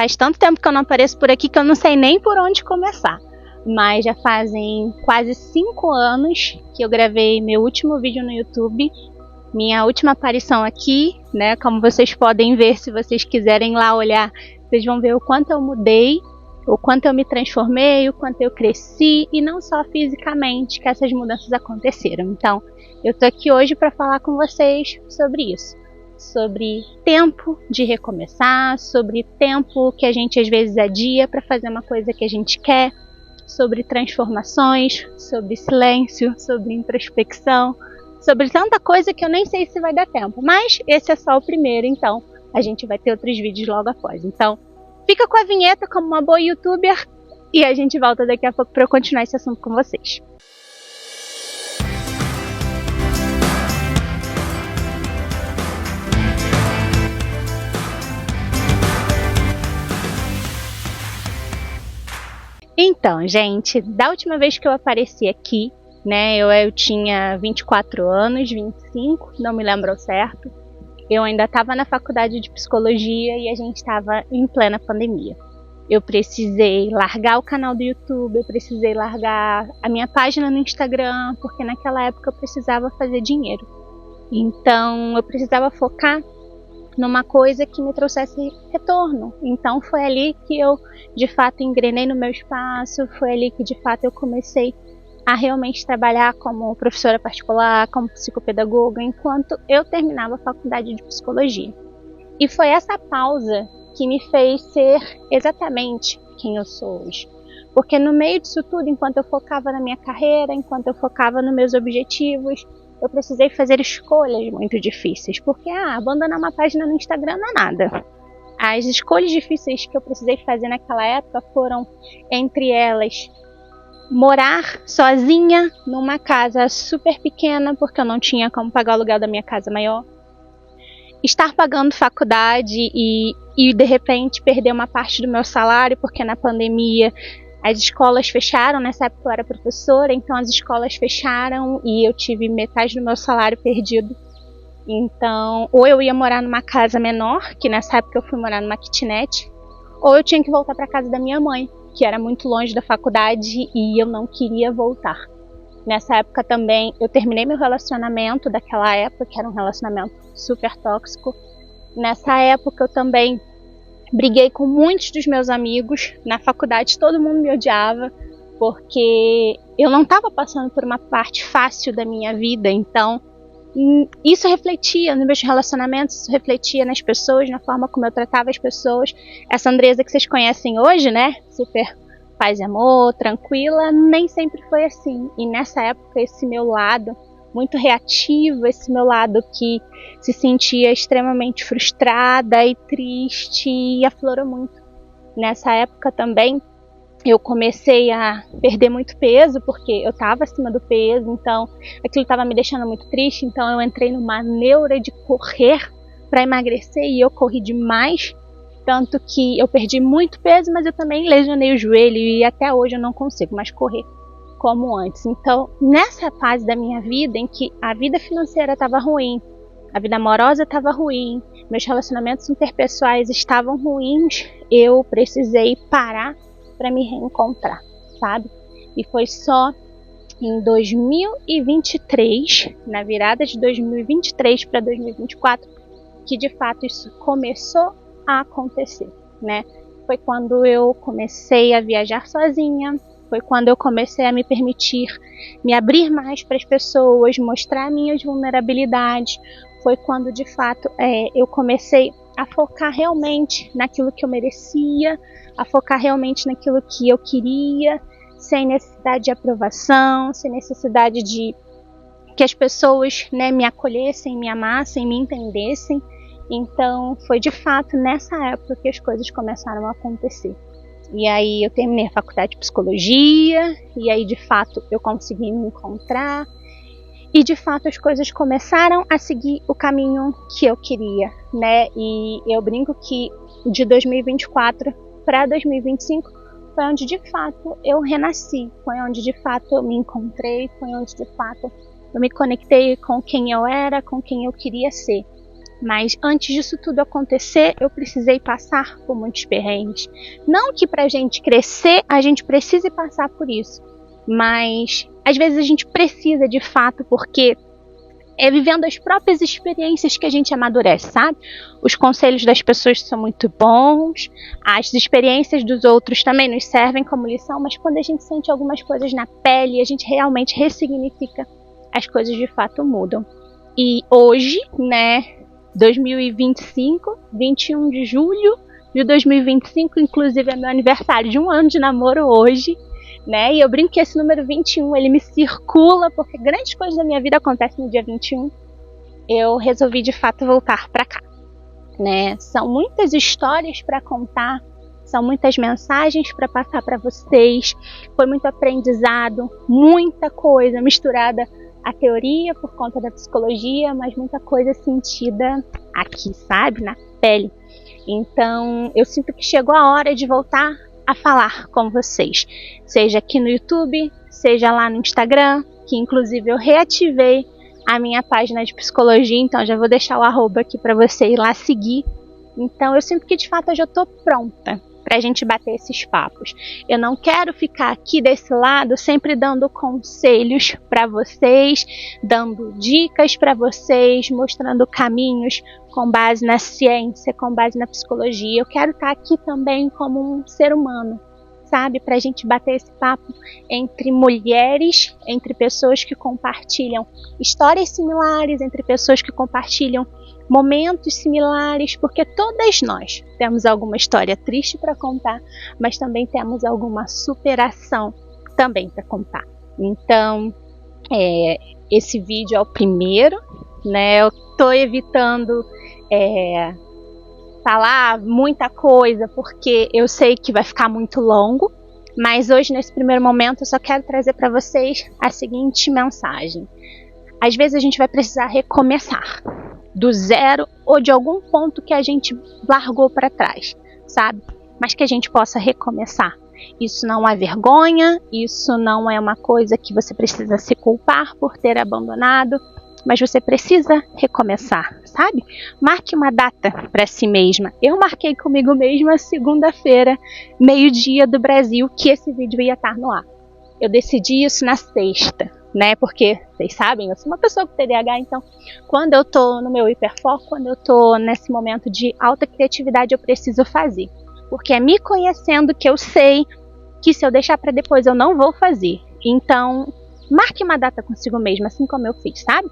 faz tanto tempo que eu não apareço por aqui que eu não sei nem por onde começar. Mas já fazem quase 5 anos que eu gravei meu último vídeo no YouTube. Minha última aparição aqui, né? Como vocês podem ver, se vocês quiserem lá olhar, vocês vão ver o quanto eu mudei, o quanto eu me transformei, o quanto eu cresci, e não só fisicamente que essas mudanças aconteceram. Então, eu tô aqui hoje para falar com vocês sobre isso. Sobre tempo de recomeçar, sobre tempo que a gente às vezes adia para fazer uma coisa que a gente quer, sobre transformações, sobre silêncio, sobre introspecção, sobre tanta coisa que eu nem sei se vai dar tempo. Mas esse é só o primeiro, então a gente vai ter outros vídeos logo após. Então, fica com a vinheta como uma boa youtuber e a gente volta daqui a pouco para eu continuar esse assunto com vocês. Então, gente, da última vez que eu apareci aqui, né, eu tinha 24 anos, 25, não me lembro ao certo. Eu ainda estava na faculdade de psicologia e a gente estava em plena pandemia. Eu precisei largar o canal do YouTube, eu precisei largar a minha página no Instagram, porque naquela época eu precisava fazer dinheiro. Então, eu precisava focar numa coisa que me trouxesse retorno. Então foi ali que eu de fato engrenei no meu espaço, foi ali que de fato eu comecei a realmente trabalhar como professora particular, como psicopedagoga, enquanto eu terminava a faculdade de psicologia. E foi essa pausa que me fez ser exatamente quem eu sou hoje. Porque no meio disso tudo, enquanto eu focava na minha carreira, enquanto eu focava nos meus objetivos, eu precisei fazer escolhas muito difíceis, porque abandonar uma página no Instagram não é nada. As escolhas difíceis que eu precisei fazer naquela época foram, entre elas, morar sozinha numa casa super pequena, porque eu não tinha como pagar o aluguel da minha casa maior, estar pagando faculdade e de repente perder uma parte do meu salário, porque na pandemia as escolas fecharam. Nessa época eu era professora, então as escolas fecharam e eu tive metade do meu salário perdido. Então, ou eu ia morar numa casa menor, que nessa época eu fui morar numa kitnet, ou eu tinha que voltar para casa da minha mãe, que era muito longe da faculdade e eu não queria voltar. Nessa época também eu terminei meu relacionamento daquela época, que era um relacionamento super tóxico. Nessa época eu também briguei com muitos dos meus amigos. Na faculdade todo mundo me odiava, porque eu não estava passando por uma parte fácil da minha vida. Então, isso refletia nos meus relacionamentos, isso refletia nas pessoas, na forma como eu tratava as pessoas. Essa Andresa que vocês conhecem hoje, né? Super paz e amor, tranquila, nem sempre foi assim. E nessa época esse meu lado muito reativo, esse meu lado que se sentia extremamente frustrada e triste, e aflorou muito. Nessa época também eu comecei a perder muito peso, porque eu estava acima do peso, então aquilo estava me deixando muito triste. Então eu entrei numa neura de correr para emagrecer e eu corri demais, tanto que eu perdi muito peso, mas eu também lesionei o joelho e até hoje eu não consigo mais correr como antes. Então, nessa fase da minha vida em que a vida financeira estava ruim, a vida amorosa estava ruim, meus relacionamentos interpessoais estavam ruins, eu precisei parar para me reencontrar, sabe? E foi só em 2023, na virada de 2023 para 2024, que de fato isso começou a acontecer, né? Foi quando eu comecei a viajar sozinha, foi quando eu comecei a me permitir me abrir mais para as pessoas, mostrar minhas vulnerabilidades. Foi quando, de fato, eu comecei a focar realmente naquilo que eu merecia, a focar realmente naquilo que eu queria, sem necessidade de aprovação, sem necessidade de que as pessoas, né, me acolhessem, me amassem, me entendessem. Então, foi de fato nessa época que as coisas começaram a acontecer. E aí eu terminei a faculdade de psicologia, e aí de fato eu consegui me encontrar, e de fato as coisas começaram a seguir o caminho que eu queria, né? E eu brinco que de 2024 para 2025 foi onde de fato eu renasci, foi onde de fato eu me encontrei, foi onde de fato eu me conectei com quem eu era, com quem eu queria ser. Mas antes disso tudo acontecer, eu precisei passar por muitos perrengues. Não que pra gente crescer, a gente precise passar por isso. Mas às vezes a gente precisa de fato, porque é vivendo as próprias experiências que a gente amadurece, sabe? Os conselhos das pessoas são muito bons, as experiências dos outros também nos servem como lição, mas quando a gente sente algumas coisas na pele, a gente realmente ressignifica, as coisas de fato mudam. E hoje, né, 2025, 21 de julho de 2025, inclusive é meu aniversário de 1 ano de namoro hoje, né? E eu brinco que esse número 21, ele me circula, porque grandes coisas da minha vida acontecem no dia 21. Eu resolvi de fato voltar para cá, né? São muitas histórias para contar, são muitas mensagens para passar para vocês. Foi muito aprendizado, muita coisa misturada à teoria por conta da psicologia, mas muita coisa sentida aqui, sabe? Na pele. Então, eu sinto que chegou a hora de voltar a falar com vocês, seja aqui no YouTube, seja lá no Instagram, que inclusive eu reativei a minha página de psicologia, então já vou deixar o arroba aqui para você ir lá seguir. Então eu sinto que de fato eu já estou pronta para a gente bater esses papos. Eu não quero ficar aqui desse lado sempre dando conselhos para vocês, dando dicas para vocês, mostrando caminhos com base na ciência, com base na psicologia. Eu quero estar aqui também como um ser humano, sabe? Para a gente bater esse papo entre mulheres, entre pessoas que compartilham histórias similares, entre pessoas que compartilham momentos similares, porque todas nós temos alguma história triste para contar, mas também temos alguma superação também para contar. Então, esse vídeo é o primeiro, né? Eu estou evitando falar muita coisa, porque eu sei que vai ficar muito longo, mas hoje, nesse primeiro momento, eu só quero trazer para vocês a seguinte mensagem. Às vezes a gente vai precisar recomeçar do zero ou de algum ponto que a gente largou para trás, sabe? Mas que a gente possa recomeçar. Isso não é vergonha, isso não é uma coisa que você precisa se culpar por ter abandonado, mas você precisa recomeçar, sabe? Marque uma data para si mesma. Eu marquei comigo mesma segunda-feira, meio-dia do Brasil, que esse vídeo ia estar no ar. Eu decidi isso na sexta, né? Porque, vocês sabem, eu sou uma pessoa com TDAH, então quando eu tô no meu hiperfoco, quando eu tô nesse momento de alta criatividade, eu preciso fazer. Porque é me conhecendo que eu sei que se eu deixar para depois eu não vou fazer. Então, marque uma data consigo mesma, assim como eu fiz, sabe?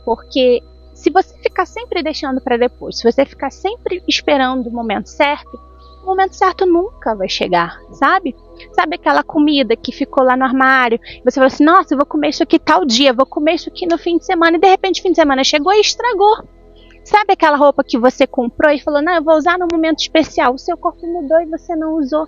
Porque se você ficar sempre deixando para depois, se você ficar sempre esperando o momento certo nunca vai chegar, sabe? Sabe aquela comida que ficou lá no armário, você falou assim, nossa, eu vou comer isso aqui tal dia, vou comer isso aqui no fim de semana, e de repente o fim de semana chegou e estragou. Sabe aquela roupa que você comprou e falou, não, eu vou usar num momento especial, o seu corpo mudou e você não usou.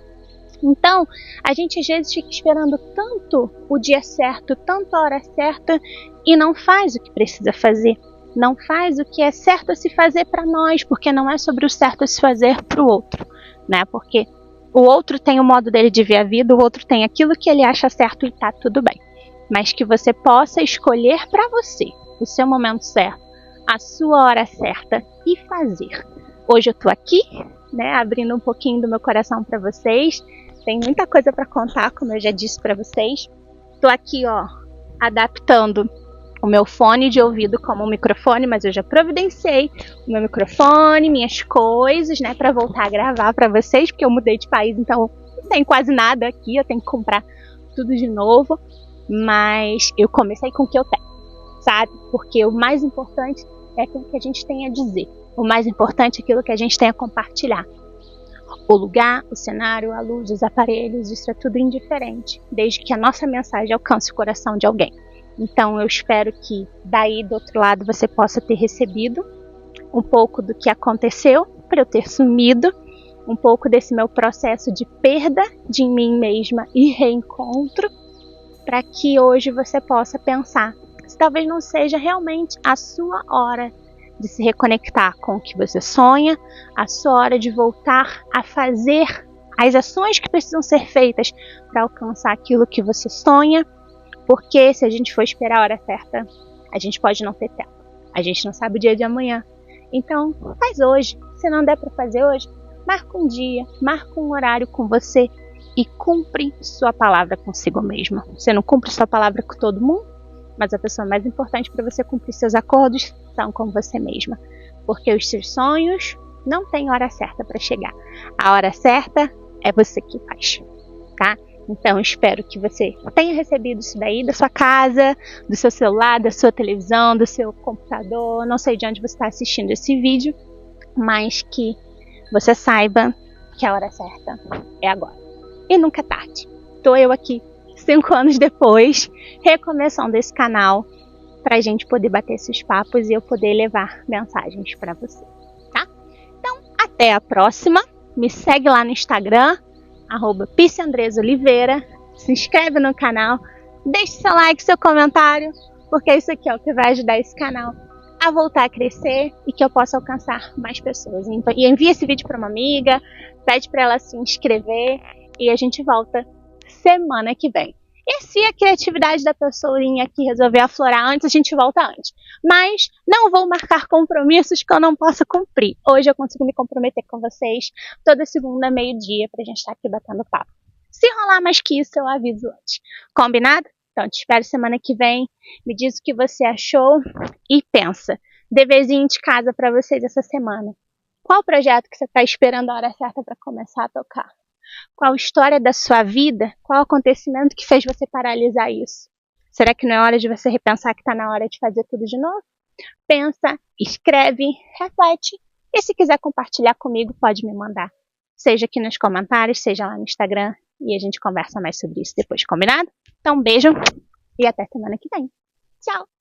Então, a gente às vezes fica esperando tanto o dia certo, tanto a hora certa, e não faz o que precisa fazer. Não faz o que é certo a se fazer para nós, porque não é sobre o certo a se fazer para o outro, né? Porque o outro tem o modo dele de ver a vida, o outro tem aquilo que ele acha certo e tá tudo bem. Mas que você possa escolher para você o seu momento certo, a sua hora certa e fazer. Hoje eu tô aqui, né, abrindo um pouquinho do meu coração para vocês. Tem muita coisa para contar, como eu já disse para vocês. Tô aqui, ó, adaptando o meu fone de ouvido como um microfone, mas eu já providenciei o meu microfone, minhas coisas, né, para voltar a gravar para vocês, porque eu mudei de país, então não tem quase nada aqui, eu tenho que comprar tudo de novo, mas eu comecei com o que eu tenho, sabe? Porque o mais importante é aquilo que a gente tem a dizer, o mais importante é aquilo que a gente tem a compartilhar. O lugar, o cenário, a luz, os aparelhos, isso é tudo indiferente, desde que a nossa mensagem alcance o coração de alguém. Então eu espero que daí do outro lado você possa ter recebido um pouco do que aconteceu para eu ter sumido, um pouco desse meu processo de perda de mim mesma e reencontro, para que hoje você possa pensar se talvez não seja realmente a sua hora de se reconectar com o que você sonha, a sua hora de voltar a fazer as ações que precisam ser feitas para alcançar aquilo que você sonha. Porque se a gente for esperar a hora certa, a gente pode não ter tempo. A gente não sabe o dia de amanhã. Então, faz hoje. Se não der para fazer hoje, marca um dia, marca um horário com você e cumpre sua palavra consigo mesma. Você não cumpre sua palavra com todo mundo, mas a pessoa mais importante para você cumprir seus acordos são com você mesma. Porque os seus sonhos não têm hora certa para chegar. A hora certa é você que faz, tá? Então, espero que você tenha recebido isso daí da sua casa, do seu celular, da sua televisão, do seu computador. Não sei de onde você está assistindo esse vídeo, mas que você saiba que a hora certa é agora. E nunca é tarde. Estou eu aqui, 5 anos depois, recomeçando esse canal para a gente poder bater esses papos e eu poder levar mensagens para você, tá? Então, até a próxima. Me segue lá no Instagram, @PiceAndresOliveira. Se inscreve no canal, deixe seu like, seu comentário, porque isso aqui é o que vai ajudar esse canal a voltar a crescer e que eu possa alcançar mais pessoas. E envia esse vídeo para uma amiga, pede para ela se inscrever e a gente volta semana que vem. E se a criatividade da pessoinha aqui resolver aflorar antes, a gente volta antes. Mas não vou marcar compromissos que eu não possa cumprir. Hoje eu consigo me comprometer com vocês toda segunda, meio-dia, pra gente estar aqui batendo papo. Se rolar mais que isso, eu aviso antes. Combinado? Então, te espero semana que vem. Me diz o que você achou e pensa. Deverzinho de casa para vocês essa semana. Qual projeto que você está esperando a hora certa para começar a tocar? Qual história da sua vida, qual acontecimento que fez você paralisar isso? Será que não é hora de você repensar que está na hora de fazer tudo de novo? Pensa, escreve, reflete. E se quiser compartilhar comigo, pode me mandar. Seja aqui nos comentários, seja lá no Instagram. E a gente conversa mais sobre isso depois, combinado? Então, um beijo e até semana que vem. Tchau!